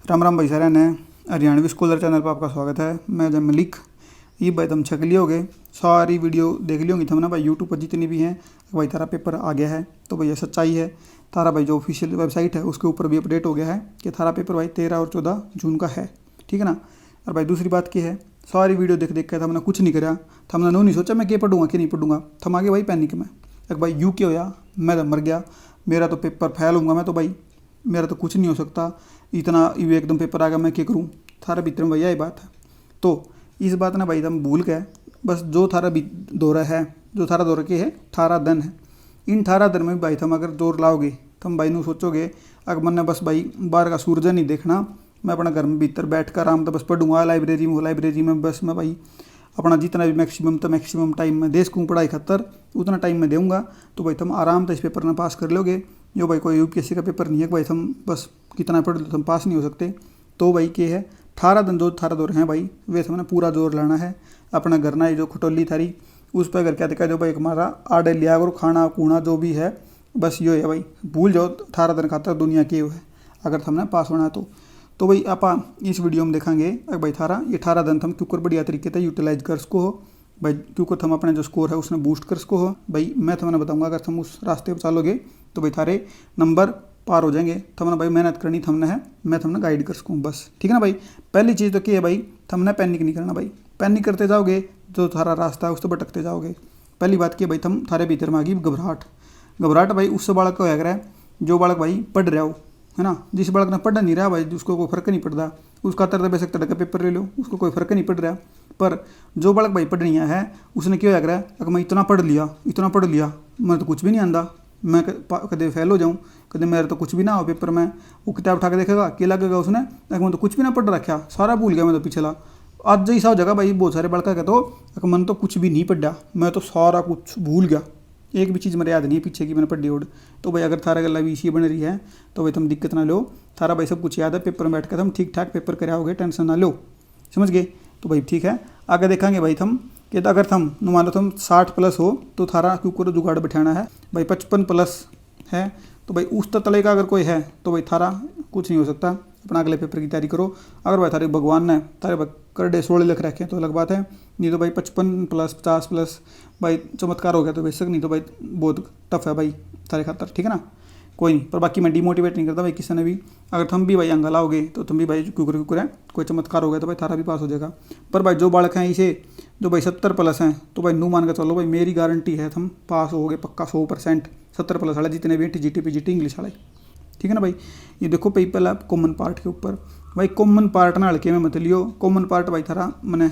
राम राम भाई सारे ने हरियाणवी स्कॉलर चैनल पर आपका स्वागत है। मैं जय मलिक। ये भाई तुम छक लियो होगे, सारी वीडियो देख लियोगी तुमने भाई यूट्यूब पर जितनी भी हैं। भाई तारा पेपर आ गया है तो भैया सच्चाई है। तारा भाई जो ऑफिशियल वेबसाइट है उसके ऊपर भी अपडेट हो गया है कि थारा पेपर भाई 13 और 14 जून का है, ठीक है ना। और भाई दूसरी बात की है, सारी वीडियो देख देख के हमने कुछ नहीं करा, हमने नहीं सोचा मैं क्या पढ़ूंगा क्या नहीं पढ़ूंगा। थम आगे भाई पैनिक में एक भाई यू क्या होया, मैं तो मर गया, मेरा तो पेपर फेल होऊंगा, मैं तो भाई मेरा तो कुछ नहीं हो सकता, इतना ये एकदम पेपर आ गया, मैं क्या करूँ। थारा भीतर में भैया ये बात है। तो इस बात ना भाई तुम भूल गए, बस जो थारा दौरा है, जो थारा दौरा के है 18 दिन है। इन 18 दिन में भाई तुम अगर जोर लाओगे, तुम भाई नू सोचोगे अगर मैंने बस भाई बाहर का सूरज नहीं देखना, मैं अपना घर में भीतर बैठ कर आराम तो बस पढ़ूंगा, लाइब्रेरी में बस मैं भाई अपना जितना भी मैक्सिमम टाइम में देश को पढ़ाई खतर उतना टाइम में दूंगा, तो भाई तुम आराम से इस पेपर में पास कर लोगे। यो भाई कोई यूपीएससी का पेपर नहीं है भाई तुम बस कितना पढ़ लो तुम पास नहीं हो सकते। तो भाई क्या है 18 दिन जो 18 दौर हैं भाई वे हमने पूरा जोर लाना है। अपना घर ना जो खटोली थारी उस पर अगर क्या दिखा दो भाई हमारा आडे लिया करो, खाना कूना जो भी है बस यो है भाई, भूल जाओ 18 दिन खातर दुनिया के है अगर हमने पास होना है तो भाई आप इस वीडियो में देखेंगे भाई थारा ये 18 दिन हम क्यों बढ़िया तरीके से यूटिलाइज कर सको हो भाई, क्योंकि हम अपने जो स्कोर है उसने बूस्ट कर सको हो भाई। मैं तुम्हें बताऊंगा अगर तुम उस रास्ते पर चलोगे तो भाई थारे नंबर पार हो जाएंगे। थमने भाई मेहनत करनी थमने है, मैं थमने गाइड कर सकूँ बस, ठीक है ना भाई। पहली चीज़ तो क्या है भाई, थमने पैनिक नहीं करना भाई, पैनिक करते जाओगे जो थारा रास्ता है उस तो भटकते जाओगे। पहली बात की भाई तुम थारे भीतर में आ गई घबराहट भाई उस बालक का होया करे जो बालक भाई पढ़ रहा हो, है ना। जिस बालक ने पढ़ नहीं रहा भाई उसको कोई फर्क नहीं पड़ता, उसका तरह बेशक तरह का पेपर ले लो उसको कोई फर्क नहीं पड़ रहा। पर जो बालक भाई पढ़ रही है उसने क्या होया करे अगर मैं इतना पढ़ लिया मैं तो कुछ भी नहीं आंदा, मैं कदे फेल हो जाऊँ, कदे मेरे तो कुछ भी ना हो पेपर में। वो किताब उठा के देखेगा क्या लगेगा उसने, अगर मैं तो कुछ भी ना पढ़ रखा, सारा भूल गया मैं तो पिछला। आज ऐसा हो जाएगा भाई बहुत सारे बड़का का तो अगर मन तो कुछ भी नहीं पढ़ा, मैं तो सारा कुछ भूल गया, एक भी चीज़ मेरे याद नहीं है पीछे की मैंने पढ़ी उड़। तो भाई अगर थारा गला भी इसी बन रही है तो भाई तुम दिक्कत ना लो, थारा भाई सब कुछ याद है, पेपर में बैठ कर तुम ठीक ठाक पेपर कराओगे, टेंशन ना लो, समझ गए। तो भाई ठीक है आगे देखेंगे भाई थम कि अगर थम मान लो तुम 60 प्लस हो तो थारा क्योंकि जुगाड़ बैठाना है भाई 55 प्लस है तो भाई उस तले का अगर कोई है तो भाई थारा कुछ नहीं हो सकता। अपना अगले पेपर की तैयारी करो। अगर भाई थारे भगवान ने तारे करडे 16 लिख रखे तो अलग बात है, नहीं तो भाई 55 प्लस 50 प्लस भाई चमत्कार हो गया तो बेशक, नहीं तो भाई बहुत टफ है भाई तारे खातर, ठीक है ना। कोई नहीं, पर बाकी मैं डिमोटिवेट नहीं करता भाई किसी ने भी। अगर तुम भी भाई अंगा लाओगे तो तुम भी भाई क्यों कोई चमत्कार हो गया तो भाई थारा भी पास हो जाएगा। पर भाई जो बालक हैं इसे जो भाई 70 प्लस हैं तो भाई नू मान कर चलो भाई मेरी गारंटी है तुम पास हो गए पक्का 100%। 70 प्लस वाले जितने भी टीजीटी पीजीटी इंग्लिश वाले, ठीक है ना भाई। ये देखो भाई पहला कॉमन पार्ट के ऊपर भाई कॉमन पार्ट ना हल्के में मत लियो। कॉमन पार्ट भाई थारा मैंने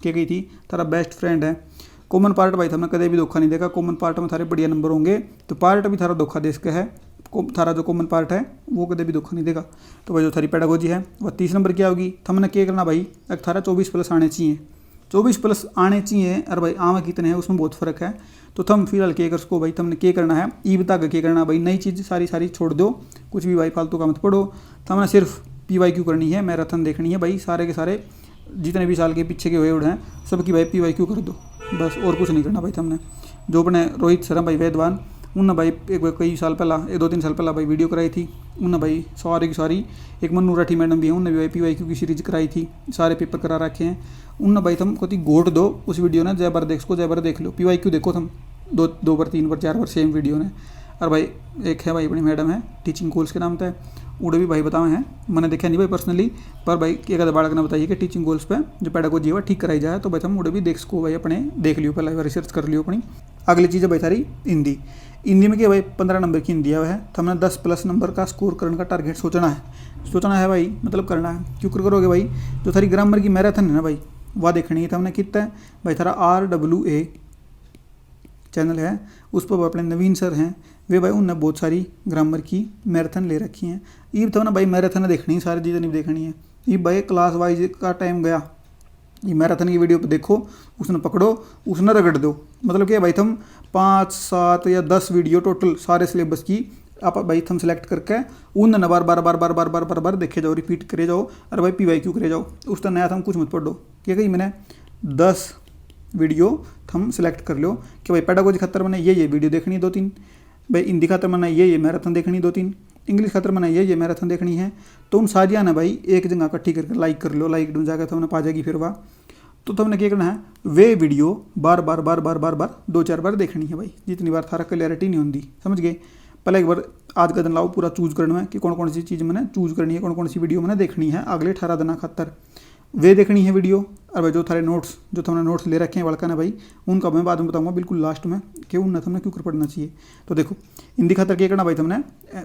क्या कही थी थारा बेस्ट फ्रेंड है। कॉमन पार्ट भाई हमने कभी भी धोखा नहीं देगा, कॉमन पार्ट में थारे बढ़िया नंबर होंगे तो पार्ट भी थारा धोखा दे सके है। थारा जो कॉमन पार्ट है वो कभी भी धोखा नहीं देगा। तो भाई जो थारी पेडागोजी है वह 30 नंबर की आओगी। हमने क्या करना भाई अगर थारा 24 प्लस आने चाहिए, 24 प्लस आने चाहिए, और भाई आवा कितने हैं उसमें बहुत फ़र्क है। तो थम फिलहाल क्या कर सको भाई तुमने क्या करना है ई बता के क्या करना भाई, नई चीज़ सारी छोड़ दो, कुछ भी भाई फालतू का मत पढ़ो। हमने सिर्फ PYQ करनी है, मैराथन देखनी है भाई, सारे के सारे जितने भी साल के पीछे के हुए उड़ हैं सबकी भाई PYQ कर दो बस, और कुछ नहीं करना भाई। हमने जो अपने रोहित शर्मा भाई वैदवान उनने भाई एक कई साल पहला 2-3 साल पहला भाई वीडियो कराई थी, उनने भाई सारी की सारी एक मन्नू राठी मैडम भी है उनने भी भाई PYQ की सीरीज कराई थी, सारे पेपर करा रखे हैं उनने भाई। तुम कोई गोट दो उस वीडियो ने, जय बार देख लो, PYQ देखो तुम 2 बार 3 बार 4 बार सेम वीडियो ने। और भाई एक है भाई अपनी मैडम है टीचिंग गोल्स के नाम पे, उड़े भी भाई बताए हैं, मैंने देखा नहीं भाई पर्सनली, पर भाई एक आधा बालक ने बताइए कि टीचिंग गोल्स पे जो पेडागोजी है ठीक कराई जाए, तो भाई तुम उड़े भी देख सको भाई, अपने देख लियो पहले रिसर्च कर लियो अपनी। अगली चीज़ है भाई सारी हिंदी में क्या भाई 15 नंबर की हिंदी है, तो हमने 10 प्लस नंबर का स्कोर करने का टारगेट सोचना है भाई, मतलब करना है। क्यों करोगे भाई जो थारी ग्रामर की मैराथन है ना भाई वह देखनी है। तो हमने कितना है भाई थारा RWA चैनल है उस पर अपने नवीन सर हैं वे भाई उनने बहुत सारी ग्रामर की मैराथन ले रखी हैं। ये तो ना भाई मैराथन देखनी है, सारी चीज़ें नहीं देखनी है। ये भाई क्लास वाइज का टाइम गया, ये मैराथन की वीडियो पे देखो, उसने पकड़ो, उसने रगड़ दो, मतलब क्या भाई तुम 5, 7 या 10 वीडियो टोटल सारे सिलेबस की आप भाई तुम सेलेक्ट करके उन बार देखे जाओ, रिपीट करे जाओ, और भाई PYQ करे जाओ। उस तरह नया तुम कुछ मत पढ़ो, क्या कही मैंने 10 वीडियो थम सेलेक्ट कर लो कि भाई पेडागोजी खतर मैंने ये वीडियो देखनी 2-3, भाई हिंदी खातर मैंने ये मैराथन देखनी 2-3, इंग्लिश खातर मैंने ये मैराथन देखनी है, तुम सारिया ना भाई एक जगह इकट्ठी करके लाइक कर लो, लाइक डूँ जाकर तुमने पा जाएगी। फिर वाह तो तुमने क्या करना है, वे वीडियो बार बार 2-4 बार देखनी है भाई, जितनी बार थारा क्लैरिटी नहीं होती, समझ गए। पहले एक बार आज का दिन लाओ पूरा चूज करना है कि कौन कौन सी चीज़ मैंने चूज करनी है, कौन कौन सी वीडियो मैंने देखनी है अगले 18 दिन खातर वे देखनी है वीडियो। और भाई जो थारे नोट्स जो तुमने नोट्स ले रखे हैं वड़का ना भाई, उनका मैं बाद में बताऊंगा बिल्कुल लास्ट में कि उनने तुमने क्यों कर पढ़ना चाहिए। तो देखो हिंदी खातर क्या करना भाई, तुमने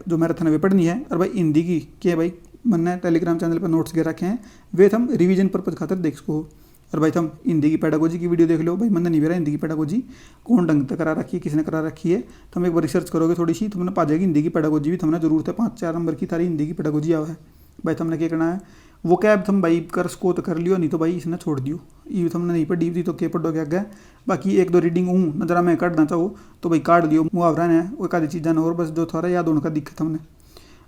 जो मैराथन वे पढ़नी है। और भाई हिंदी की क्या भाई मैंने टेलीग्राम चैनल पर नोट्स गे रखे हैं, वे तुम रिवीजन पर्पज खातर देख सको। और भाई तुम हिंदी की पेडागोजी की वीडियो देख लो भाई, मैंने नहीं बेरा हिंदी की पेडागोजी कौन ढंग से करा रखी है, किसने करा रखी है, तुम एक बार रिसर्च करोगे थोड़ी सी तुमने पा जाएगी। हिंदी की पेडागोजी भी तुमने जरूरत है, 5-4 नंबर की थारी हिंदी की पेडागोजी आवा है भाई। तुमने क्या करना है, वो कैब तुम भाई कर सको तो कर लियो, नहीं तो भाई इसने छोड़ दियो, ये तुमने नहीं पढ़ी थी तो क्या पढ़ोगे आगे। बाकी 1-2 रीडिंग हूँ नजरा मैं काटना चाहो तो भाई काट दियो, मुहावरा ने वो एक आधी चीज़ा और बस जो थोड़ा याद होने का दिक्कत हमने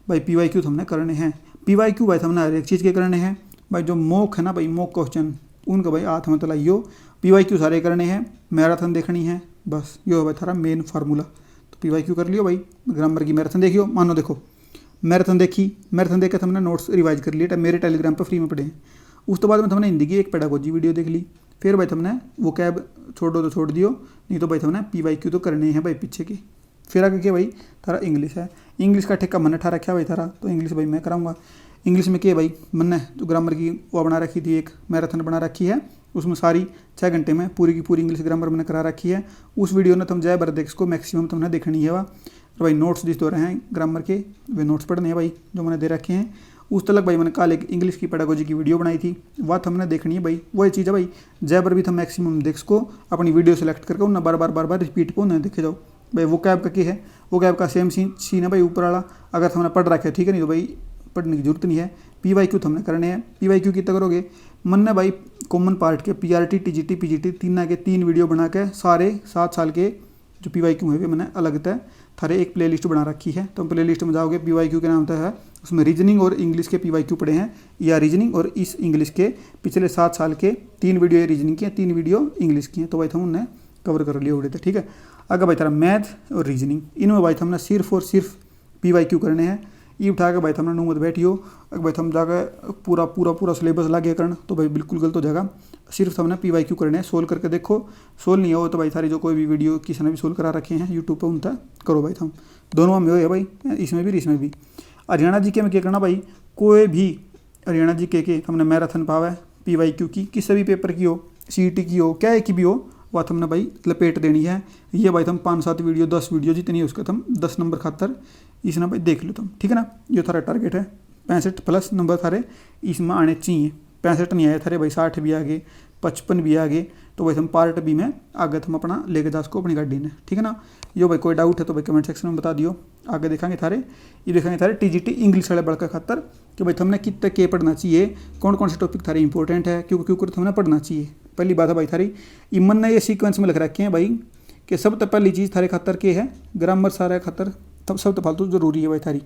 भाई। PYQ हमने करने हैं, PYQ भाई हमने हर एक चीज़ के करने हैं भाई। जो मॉक है ना भाई, मॉक क्वेश्चन उनका भाई हाथ में तो लाइयो, PYQ सारे करने हैं, मैराथन देखनी है, बस ये हो भाई थारा मेन फार्मूला। तो PYQ कर लियो भाई, ग्रामर की मैराथन देखियो। मानो देखो मैराथन देखी, मैराथन देख के हमने नोट्स रिवाइज कर लिए, मेरे टेलीग्राम पर फ्री में पढ़े हैं। उस तो बाद में हमने हिंदी की एक पेडागोजी वीडियो देख ली, फिर भाई हमने वो कैब छोड़ो तो छोड़ दियो, नहीं तो भाई हमने PYQ तो करने हैं भाई पीछे की। फिर आगे क्या भाई थारा इंग्लिश है, इंग्लिश का ठेका मैंने ठा रखा भाई थारा, तो इंग्लिश भाई मैं कराऊंगा। इंग्लिश में क्या भाई मैंने जो ग्रामर की वो बना रखी थी, एक मैराथन बना रखी है, उसमें सारी 6 घंटे में पूरी की पूरी इंग्लिश ग्रामर मैंने करा रखी है। उस वीडियो ने तुम जय बार देख सको, मैक्सिमम तुमने देखनी है। वह तो भाई नोट्स जिस दो रहे हैं ग्रामर के, वे नोट्स पढ़ने हैं भाई जो मैंने दे रखे हैं। उस तलक भाई मैंने कल एक इंग्लिश की पेडागोजी की वीडियो बनाई थी, वह हमने देखनी है भाई। वही चीज़ है भाई, जय बार भी तुम मैक्सिमम देख सको, अपनी वीडियो सेलेक्ट करके उन्हें बार बार रिपीट को उन्हें देखे जाओ भाई। वो कैब का क्या है, वो कैब का सेम सीन है भाई ऊपर वाला, अगर तुमने पढ़ रखे ठीक है, नहीं तो भाई पढ़ने की जरूरत नहीं है। PYQ हमने करने हैं, PYQ कितना करोगे मन भाई, कॉमन पार्ट के PRT TGT PGT तीन के 3 वीडियो बना के सारे 7 साल के जो PYQ है मैंने अलग तय थारे एक प्लेलिस्ट बना रखी है। तो प्लेलिस्ट में जाओगे PYQ के नाम तय है, उसमें रीजनिंग और इंग्लिश के PYQ पढ़े हैं, या रीजनिंग और इस इंग्लिश के पिछले 7 साल के 3 वीडियो रीजनिंग की हैं, 3 वीडियो इंग्लिश की हैं। तो भाई हम उन्हें कवर कर लिए उड़े थे, ठीक है। अगर भाई थारा मैथ और रीजनिंग इनमें भाई हमने सिर्फ और सिर्फ PYQ करने हैं। ये उठा के भाई हमने नूमत बैठियो, अगर भाई हम जाकर पूरा सिलेबस लागे करना तो भाई बिल्कुल गलत हो जाएगा। सिर्फ हमने PYQ करने हैं, सोल्व करके देखो, सोल्व नहीं हो तो भाई सारी जो कोई भी वीडियो किसी ने भी सोल्व करा रखे हैं यूट्यूब पर उनका करो भाई। हम दोनों में हो है भाई, इसमें भी इसमें भी। हरियाणा जी के में क्या करना भाई, कोई भी हरियाणा जी के हमने मैराथन पावा है PYQ की, किसी भी पेपर की हो, CET की हो, क्या की भी हो, वह हमने भाई लपेट देनी है। ये भाई तुम 5-7 वीडियो 10 वीडियो जितनी है उसका तुम 10 नंबर खातर इसने भाई देख लो तुम, ठीक है ना। ये थारा टारगेट है 65+ नंबर थारे इसमें आने चाहिए। 65 नहीं आए थारे भाई, 60 भी आ गए, 55 भी आ गए, तो भाई हम पार्ट B में आगे हम अपना लेके जा सको अपनी गाड़ी ने, ठीक है ना। यो भाई कोई डाउट है तो भाई कमेंट सेक्शन में बता दियो, आगे देखेंगे थारे। ये देखेंगे थारे TGT इंग्लिश वाले बड़का खातर कि भाई हमने कितने के पढ़ना चाहिए, कौन कौन से टॉपिक थारे इंपॉर्टेंट है, क्यों हमने पढ़ना चाहिए। पहली बात है भाई थारी इमन ने ये सीक्वेंस में लिख रखे हैं भाई कि सब तो पहली चीज़ थारे खातर के है ग्रामर, सारे खातर तब सब तो फालतू जरूरी है भाई थारी।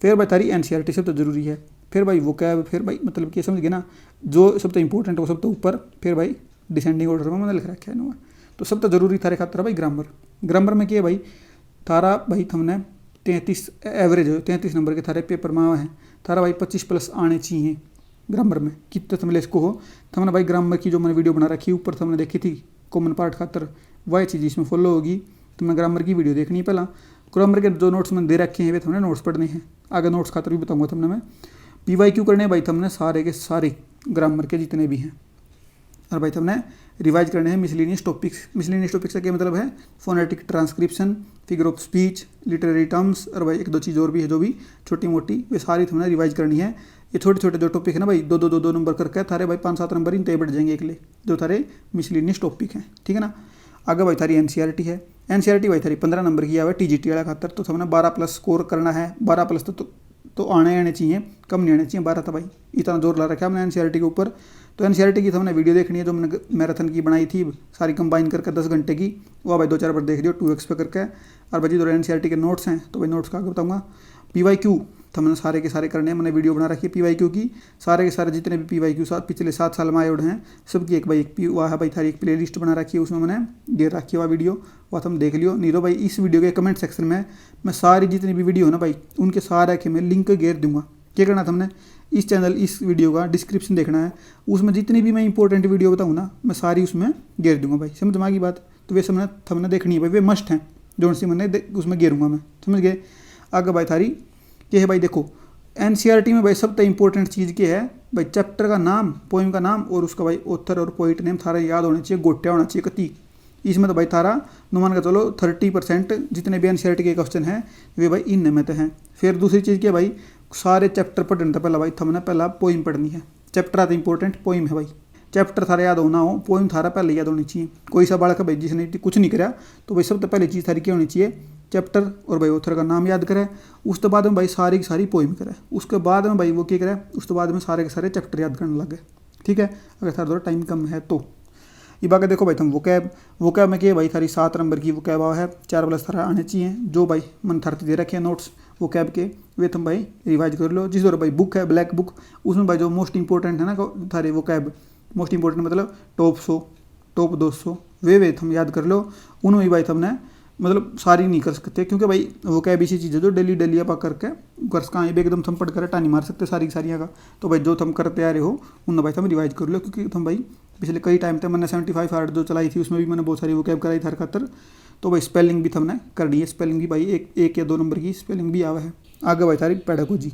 फिर भाई थारी NCERT सब तो जरूरी है, फिर भाई वो कैब, फिर भाई मतलब कि समझ गए ना, जो सब तो इंपॉर्टेंट है वो सब तो ऊपर, फिर भाई डिसेंडिंग ऑर्डर में मैंने लिख रखा है ना। तो सब तो जरूरी थारे खातर भाई ग्रामर। ग्रामर में क्या है भाई थारा भाई हमने 33 एवरेज हो 33 नंबर के थारे पेपर में है, थारा भाई 25+ आने चाहिए ग्रामर में। कितने तुमने इसको हो हमने भाई ग्रामर की जो मैंने वीडियो बना रखी है ऊपर हमने देखी थी कॉमन पार्ट खातर, वही चीज़ इसमें फॉलो होगी। तुमने ग्रामर की वीडियो देखनी है, पहला ग्रामर के जो नोट्स मैंने दे रखे हैं वे हमने नोट्स पढ़ने हैं, आगे नोट्स खातर भी बताऊंगा तुमने मैं। PYQ करने भाई हमने सारे के सारे ग्रामर के जितने भी हैं, और भाई हमने रिवाइज करने हैं मिसलेनियस टॉपिक्स। मिसलेनियस टॉपिक्स का क्या मतलब है, phonetic transcription, figure of speech, literary terms, और भाई 1-2 चीज़ और भी है जो भी छोटी मोटी, वे सारी हमने रिवाइज करनी है। ये छोटे छोटे जो टॉपिक है ना भाई 2-2 नंबर करके थारे भाई 5-7 नंबर इन तय बढ़ जाएंगे अगले जो थारे मिसलेनियस टॉपिक हैं, ठीक है ना। आगे भाई थारी NCERT है, NCERT भाई थारी 15 नंबर की आवे TGT वाला खातर, तो हमने 12+ स्कोर करना है। 12+ तो आने चाहिए, कम नहीं आने चाहिए 12 था भाई, इतना जोर ला रखा है हमने NCERT के ऊपर। तो NCERT की हमने वीडियो देखनी है जो मैंने मैराथन की बनाई थी सारी कंबाइन करके 10 घंटे की, वो भाई 2-4 बार देख लियो 2x पे करके। और भाई जो NCERT के नोट्स हैं तो भाई नोट्स का आगे बताऊँगा। PYQ हमने सारे के सारे करने हैं। मैंने वीडियो बना रखी है PYQ की, सारे के सारे जितने भी PYQ पिछले 7 साल में आए हैं सबकी एक भाई वह है भाई थारी एक प्ले लिस्ट बना रखी है, उसमें मैंने दे रखी है वह वीडियो, वह तुम देख लियो। नहीं तो भाई इस वीडियो के कमेंट सेक्शन में मैं सारी जितनी भी वीडियो है ना भाई उनके सारे के मैं लिंक घेर दूंगा। क्या करना था हमने, इस चैनल इस वीडियो का डिस्क्रिप्शन देखना है, उसमें जितनी भी मैं इंपॉर्टेंट वीडियो बताऊँ ना मैं सारी उसमें घेर दूंगा भाई। समझ में आ गई बात? तो वैसे मैंने हमने देखनी है भाई, वे मस्ट हैं जो सी मैंने उसमें घेरूँगा मैं। समझ गए? आगे भाई थारी क्या है भाई, देखो NCERT में भाई सबसे इंपॉर्टेंट चीज़ क्या है भाई, चैप्टर का नाम, पोइम का नाम और उसका भाई ऑथर और पोइट नेम थारा याद होना चाहिए, गोट्या होना चाहिए कति। इसमें तो भाई थारा नुमान का चलो 30% जितने भी NCERT के क्वेश्चन हैं वे भाई इन में तो हैं। फिर दूसरी चीज़ क्या भाई, सारे चैप्टर पढ़ने तो पहला भाई हमने पहला पोइम पढ़नी है। चैप्टर आता इंपॉर्टेंट पोइम है भाई, चैप्टर थारा याद होना हो, पोइम थारा पहले याद होनी चाहिए। कोई सा बालक भाई जिसने कुछ नहीं करा तो भाई सबसे पहले चीज़ थारी क्या होनी चाहिए, चैप्टर और भाई ऑथर का नाम याद करें। उसके बाद में भाई सारी की सारी पोइम करें, उसके बाद में भाई वो क्या करें, उसके बाद में सारे के सारे चैप्टर याद करने लगे। ठीक है, अगर थारा थोड़ा टाइम कम है तो। ये बाकी देखो भाई तुम वोकैब में क्या भाई थारी 7 नंबर की वोकैब है, 4+ थारा आने चाहिए। जो भाई मन थारती दे रखे हैं नोट्स वोकैब के वे तुम भाई रिवाइज कर लो। जिस दौर भाई बुक है ब्लैक बुक, उसमें भाई जो मोस्ट इंपॉर्टेंट है ना थारे वोकैब, मोस्ट इंपॉर्टेंट मतलब टॉप 100 टॉप 200 वे तुम याद कर लो। उनमें भाई तुमने मतलब सारी नहीं कर सकते, क्योंकि भाई वोकैब ऐसी चीज़ है जो डेली आप करके गर्स का एकदम थम पढ़ कर टानी मार सकते सारी सारियाँ का। तो भाई जो तुम करते आ रहे हो उन भाई तुम रिवाइज कर लो, क्योंकि तुम भाई पिछले कई टाइम तक मैंने 75 हार्ड जो चलाई थी उसमें भी मैंने बहुत सारी वोकैब कराई थी हर खातर। तो भाई स्पेलिंग भी हमने करनी है, स्पेलिंग भी भाई एक या 2 नंबर की स्पेलिंग भी आवा है। आगे भाई थारी पेडागोजी,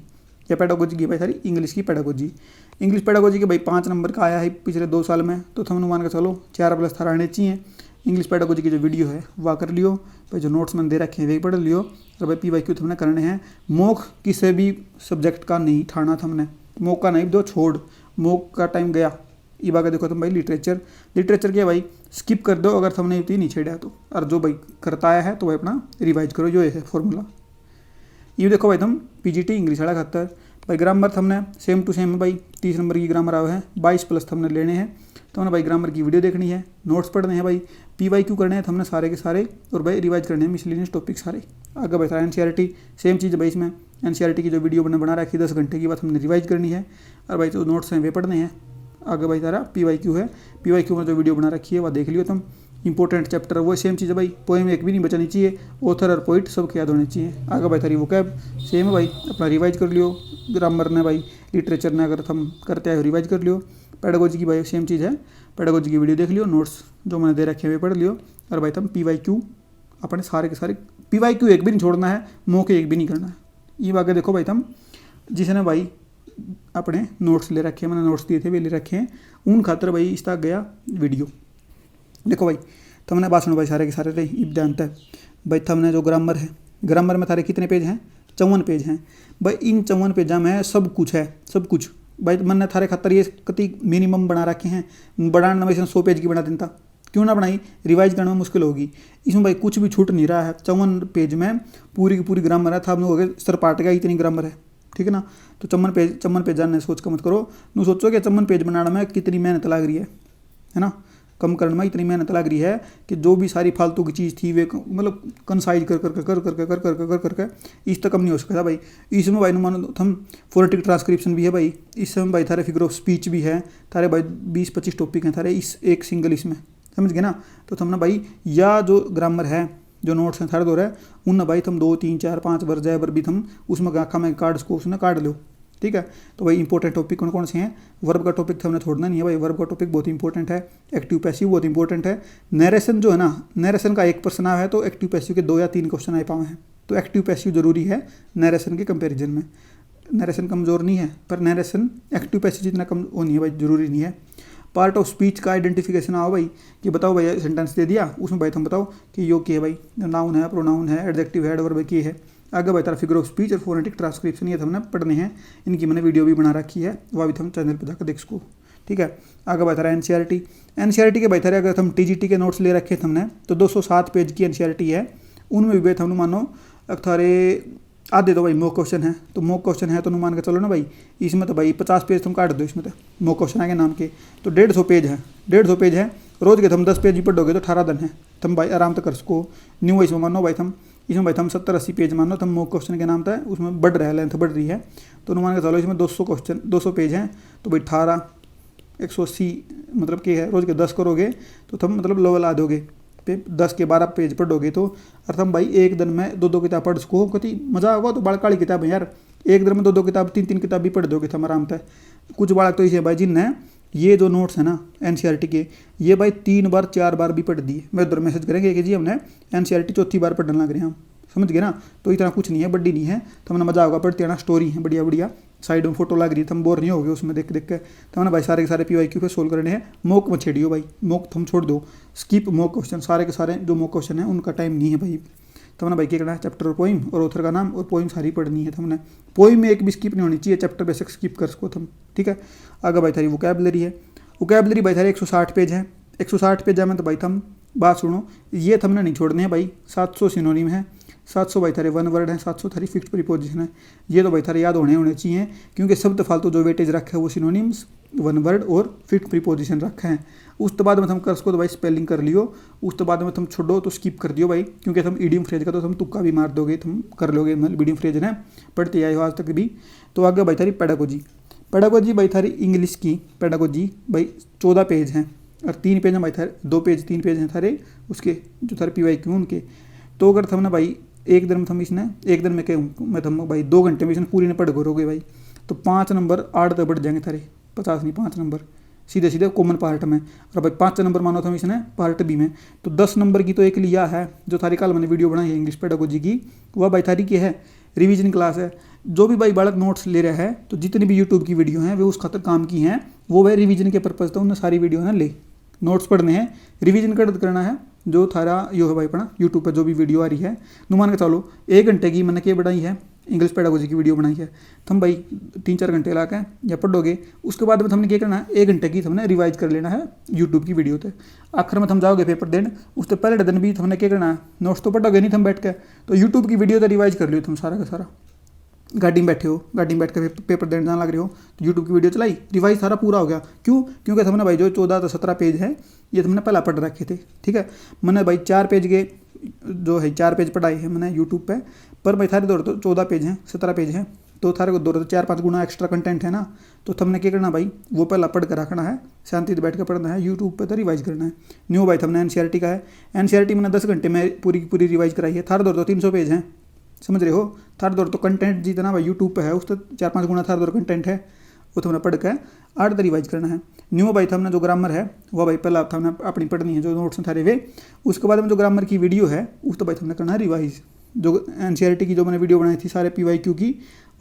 या पेडागोजी की भाई थारी इंग्लिश की पेडागोजी। इंग्लिश पेडागोजी के भाई 5 नंबर का आया है पिछले 2 साल में, तो तुमने मान के चलो 4+ थारा आने चाहिए। इंग्लिश पेडागोजी की जो वीडियो है वह कर लियो भाई, जो नोट्स मैंने दे रखे हैं वे पढ़ लियो। और भाई PYQ तुमने करने हैं। मॉक किसी भी सब्जेक्ट का नहीं ठाना हमने, मॉक का नहीं दो छोड़, मॉक का टाइम गया। ये बात देखो तुम भाई लिटरेचर के भाई स्किप कर दो अगर तुमने इतनी नहीं छेड़ा तो, और जो भाई करता आया है तो भाई अपना रिवाइज करो, जो है फॉर्मूला। ये देखो भाई तुम PGT इंग्लिश वाला खातर भाई ग्रामर हमने सेम टू सेम भाई 30 नंबर की ग्रामर आवे हैं, 22+ हमने लेने हैं। तो हमने भाई ग्रामर की वीडियो देखनी है, नोट्स पढ़ने हैं भाई, PYQ करने हैं हमने सारे के सारे, और भाई रिवाइज करने हैं मिसलेनियस टॉपिक सारे। आगे भाई था NCERT सेम चीज़ भाई, इसमें NCERT की जो वीडियो मैंने बना रखी है 10 घंटे की बाद हमने रिवाइज करनी है, और भाई जो नोट्स हैं वे पढ़ने हैं। आगे भाई तारा PYQ है, PYQ में जो वीडियो बना रखी है वह देख लियो तुम। इंपॉर्टेंट चैप्टर वो सेम चीज़ है भाई, पोएम एक भी नहीं बचानी चाहिए, ऑथर और पोइट सबके याद होने चाहिए। आगे भाई तारी वोकैब सेम है भाई, अपना रिवाइज कर लियो। ग्रामर ने भाई, लिटरेचर ने अगर हम करते हैं रिवाइज कर लियो। पेडागोजी की भाई सेम चीज़ है, पेडागोजी की वीडियो देख लियो, नोट्स जो मैंने दे रखे हैं वे पढ़ लियो। और भाई तुम PYQ अपने सारे के सारे, PYQ एक भी नहीं छोड़ना है, मौके एक भी नहीं करना है। ये आगे देखो भाई तुम जिसने भाई अपने नोट्स ले रखे हैं, मैंने नोट्स दिए थे वे ले रखे हैं, उन खातर भाई इस तक गया वीडियो। देखो भाई तुमने बात सुनो भाई, सारे के सारे रही जानता है भाई। तुमने जो ग्रामर है, ग्रामर में थारे कितने पेज हैं, 54 पेज हैं भाई। इन 54 पेजा में सब कुछ है, सब कुछ भाई। मैंने थारे खातर ये कति मिनिमम बना रखे हैं, बढ़ाने में 100 पेज की बना देता, क्यों ना बनाई, रिवाइज करने में मुश्किल होगी। इसमें भाई कुछ भी छूट नहीं रहा है, 54 पेज में पूरी की पूरी ग्रामर है। था हो गए सर पाट गया इतनी ग्रामर है, ठीक है ना। तो 54 पेज जानने सोच कर मत करो, नू सोचो कि 54 पेज बनाने में कितनी मेहनत लग रही है ना। कम करने में इतनी मेहनत लग रही है कि जो भी सारी फालतू की चीज़ थी वे मतलब कंसाइज कर करके इस तक कम नहीं हो सकता भाई। इसमें भाई मानो हम फोनेटिक ट्रांसक्रिप्शन भी है भाई, इसमें भाई थारे फिगर ऑफ स्पीच भी है, थारे भाई 20-25 टॉपिक हैं थारे इस एक सिंगल इसमें, समझ गए ना। तो तुमने भाई या जो ग्रामर है, जो नोट्स हैं थारे दो है उन भाई तुम 2, 3, 4, 5 बार जाए बार भी तुम उसमें आँखा में कार्ड्स को उसने काट लो, ठीक है। तो भाई इंपॉर्टेंट टॉपिक कौन कौन से हैं, वर्ब का टॉपिक हमने छोड़ना नहीं है भाई, वर्ब का टॉपिक बहुत इंपॉर्टेंट है। एक्टिव पैसिव बहुत इंपॉर्टेंट है। नरेशन जो है ना, नरेशन का 1 प्रश्न आया है तो एक्टिव पैसिव के 2 या 3 क्वेश्चन आए पाए हैं। तो एक्टिव पैसिव जरूरी है नरेशन के कंपेरिजन में। नरेशन कमज़ोर नहीं है, पर नरेशन एक्टिव पैसिव जितना कम वो नहीं है भाई, जरूरी नहीं है। पार्ट ऑफ स्पीच का आइडेंटिफिकेशन आओ भाई, कि बताओ भाई सेंटेंस दे दिया उसमें भाई तुम बताओ कि यो क्या है भाई, नाउन है, प्रोनाउन है, एडजेक्टिव है, एडवर्ब की है। आगे भाई तारा फिगर ऑफ स्पीच और फोनेटिक ट्रांसक्रिप्शन ये हमने पढ़ने हैं, इनकी मैंने वीडियो भी बना रखी है, वह भी हम चैनल पर जाकर देख सको, ठीक है। आगे भाई तारा NCERT के भाई तारे अगर हम TGT के नोट्स ले रखे हमने तो 207 पेज की NCERT है, उनमें भी हम मानो थारे आधे तो भाई मॉक क्वेश्चन है। तो मॉक क्वेश्चन है तो मान के चलो ना भाई, इसमें तो भाई 50 पेज तुम काट दो, इसमें तो मॉक क्वेश्चन आगे नाम के तो 150 पेज है, 150 पेज है। रोज़ के तुम 10 पेज ही पढ़ोगे तो 18 दिन है, तुम भाई आराम से कर सको। न्यू इसमें मानो भाई तुम इसमें भाई हम 70-80 पेज मान लो तो मॉक क्वेश्चन के नाम था, उसमें बढ़ रहा है, लेंथ बढ़ रही है। तो मान के चलो इसमें 200 पेज हैं, तो भाई 18 180 मतलब के है, रोज़ के 10 करोगे तो तुम मतलब लेवल आ दोगे पे 10 के 12 पेज पढ़ोगे तो। और तुम भाई एक दिन में 2-2 किताब पढ़ सको, कति मजा होगा। तो बालक वाली किताब है यार, एक दिन में 2-2 किताब 3-3 किताब भी पढ़ दोगे तुम आराम से। कुछ बालक तो इसे भाई जिनने ये जो नोट्स है ना एनसीईआरटी के, ये भाई 3 बार 4 बार भी पढ़ दिए। मैं उधर मैसेज करेंगे कि जी हमने एनसीईआरटी चौथी बार पढ़ने लग रहे हैं हम, समझ गए ना। तो इतना कुछ नहीं है, बड्डी नहीं है, तो हमने मजा होगा पढ़ते ना। स्टोरी है बढ़िया बढ़िया, साइड में फोटो लग रही है, तुम बोर नहीं होगे उसमें देख देख के। तो हमने भाई सारे के सारे PYQ पे सोल्व करने हैं। मॉक मत छेड़ियो भाई, मॉक तुम छोड़ दो, स्किप मॉक क्वेश्चन, सारे के सारे जो मॉक क्वेश्चन है उनका टाइम नहीं है भाई। तो हमने भाई क्या करना है, चैप्टर और पोइम और ऑथर का नाम और पोइम सारी पढ़नी है। तो हमने पोइम में एक भी स्किप नहीं होनी चाहिए, चैप्टर बेसिक स्किप कर सको तुम, ठीक है। आगे भाई थारी वोकैबुलरी है, वोकैबुलरी भाई थारी 160 पेज है। 160 पेज में तो भाई तुम बात सुनो, ये हमने नहीं छोड़ने हैं भाई। 700 सिनोनिम है, 700 भाई थारे वन वर्ड है, 700 थारी फिक्स्ड प्रीपोजिशन है। ये तो भाई थारे याद होने चाहिए, क्योंकि सब फालतू जो वेटेज रखे है वो सिनोनिम्स, वन वर्ड और फिक्स्ड प्रीपोजिशन रखे हैं। उस तो बाद में तुम कर सको तो भाई स्पेलिंग कर लियो, उस तो बाद में तुम छोड़ो तो स्किप कर दियो भाई, क्योंकि तुम इडियम फ्रेज का तो तुम तुक्का भी मार दोगे, तुम कर लोगे इडियम फ्रेज है पढ़ते आए हो आज तक भी। तो आगे भाई थारी पेडागोजी, पेडागोजी भाई थारी इंग्लिश की पेडागोजी भाई 14 पेज हैं और 3 पेज हैं भाई थारे, 2 पेज 3 पेज हैं थारे उसके जो थारे PYQ उनके। तो अगर तुमने भाई एक दिन में थम इसने एक दिन में कहूँ मैं तुम भाई 2 घंटे में इसने पूरी ने पढ़ करोगे भाई, तो 5 नंबर 8 तक बढ़ जाएंगे थारे, 50 नहीं 5 नंबर सीधे सीधे कॉमन पार्ट में। और भाई 5 नंबर मानो तुम इसने पार्ट बी में, तो 10 नंबर की तो एक लिया है जो थारी कल मैंने वीडियो बनाई है इंग्लिश पेडागोजी की, वह भाई थारी की है रिवीजन क्लास है। जो भी भाई बालक नोट्स ले रहा है तो जितनी भी यूट्यूब की वीडियो हैं वे उस खातर काम की हैं, वो भाई रिवीजन के पर्पज़ तो उन्हें सारी वीडियो ना ले, नोट्स पढ़ने हैं, रिवीजन करना है। जो थारा यो है भाई अपना यूट्यूब पर जो भी वीडियो आ रही है, नुमान के चलो 1 घंटे की मैंने क्या बनाई है इंग्लिश पेडागोजी की वीडियो बनाई है, तुम भाई 3-4 घंटे ला के या पढ़ोगे। उसके बाद में हमने क्या करना है, 1 घंटे की हमने रिवाइज कर लेना है यूट्यूब की वीडियो पे। आखिर में तुम जाओगे पेपर देने, उससे पहले दिन भी हमने क्या करना है, नोट्स तो पढ़ोगे नहीं तुम बैठ के, तो यूट्यूब की वीडियो तो रिवाइज कर लियो तुम सारा का सारा। गाड़ी में बैठे हो, गाड़ी में बैठ कर पेपर देने जाने लग रहे हो तो यूट्यूब की वीडियो चलाई, रिवाइज सारा पूरा हो गया। क्यों? क्योंकि हमने भाई जो 14 से 17 पेज है ये हमने पहला पढ़ रखे थे, ठीक है। मैंने भाई 4 पेज के जो है 4 पेज पढ़ाए हैं मैंने यूट्यूब पे, पर भाई थारे दौर तो 14 पेज हैं 17 पेज हैं, तो थारे को दौर तो 4-5 गुना एक्स्ट्रा कंटेंट है ना। तो हमने क्या करना भाई, वो पहला पढ़ कर रखना है, शांति से बैठ कर पढ़ना है, यूट्यूब पे तो रिवाइज करना है। न्यू भाई हमने एनसीईआरटी का है, एनसीईआरटी मैंने 10 घंटे में पूरी की पूरी रिवाइज कराई है। थारे दौर तो 300 पेज हैं, समझ रहे हो। थार दौर तो कंटेंट जितना भाई यूट्यूब पे है उस तो 4-5 गुना थार दौर कंटेंट है, वो तो हमने पढ़ कर 8 रिवाइज करना है। न्यू भाई हमने जो ग्रामर है वो भाई पहला हमने अपनी पढ़नी है जो नोट्स हैं थारे वे। उसके बाद में जो ग्रामर की वीडियो है उस तो भाई हमने करना है रिवाइज। जो एनसीईआरटी की जो मैंने वीडियो बनाई थी सारे PYQ की,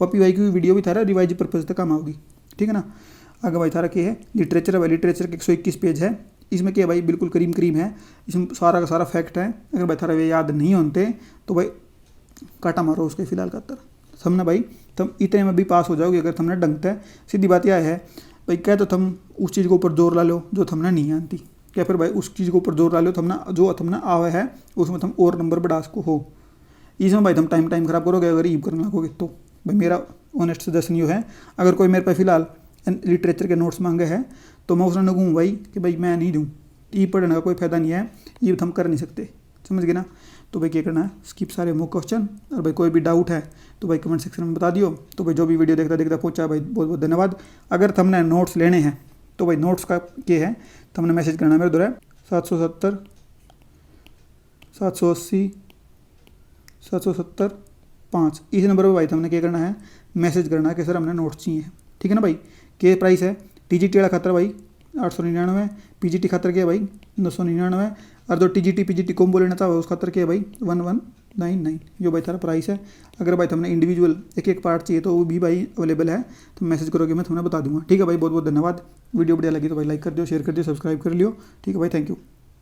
वह PYQ की वीडियो भी थारा रिवाइज पर्पज तक काम आओगी, ठीक है ना। आगे भाई थारा क्या है, लिटरेचर है भाई, लिटरेचर के 121 पेज है। इसमें क्या भाई बिल्कुल करीम है, इसमें सारा का सारा फैक्ट है। अगर भाई थारा वे याद नहीं होते तो भाई काटा मारो उसके फिलहाल का तर हमने भाई तुम इतने में भी पास हो जाओगे अगर तुमने ढंगते है। सीधी बात यह है भाई, क्या तो तुम उस चीज़ के ऊपर जोर ला लो जो तुमने नहीं आती, क्या फिर भाई उस चीज़ के ऊपर जोर ला लो तुमने जो तुमने आवे है उसमें तुम और नंबर बढ़ा सको हो। इसमें भाई तुम टाइम खराब करोगे अगर ईव करने लगोगे तो। भाई मेरा ऑनेस्ट सजेशन ये है, अगर कोई मेरे पे फिलहाल लिटरेचर के नोट्स मांगे हैं तो मैं उसने कहूँ भाई कि भाई मैं नहीं दूँ, ई पढ़ने का कोई फ़ायदा नहीं है, ये हम कर नहीं सकते, समझ गए ना। तो भाई क्या करना है, स्किप सारे मॉक क्वेश्चन। और भाई कोई भी डाउट है तो भाई कमेंट सेक्शन में बता दियो। तो भाई जो भी वीडियो देखता पहुंचा भाई बहुत बहुत धन्यवाद। अगर तुमने नोट्स लेने हैं तो भाई नोट्स का क्या है, तुमने मैसेज करना मेरे द्वारा 770 780 770 5 इस नंबर पर भाई तुमने क्या करना है, मैसेज करना है कि सर हमने नोट्स चाहिए, ठीक है ना भाई। क्या प्राइस है, TGT वाला खातर भाई 899, PGT खातर क्या है भाई 999, और जो TGT कॉम्बो लेना था उस खातर क्या है भाई 1199। यो भाई थारा प्राइस है। अगर भाई तुमने इंडिविजुअल एक पार्ट चाहिए तो वो भी भाई अवेलेबल है, तो मैसेज करोगे मैं तुम्हें बता दूंगा, ठीक है भाई। बहुत बहुत धन्यवाद। वीडियो बढ़िया लगी तो भाई लाइक कर दियो, शेयर कर दियो, सब्सक्राइब कर लियो, ठीक है भाई, थैंक यू।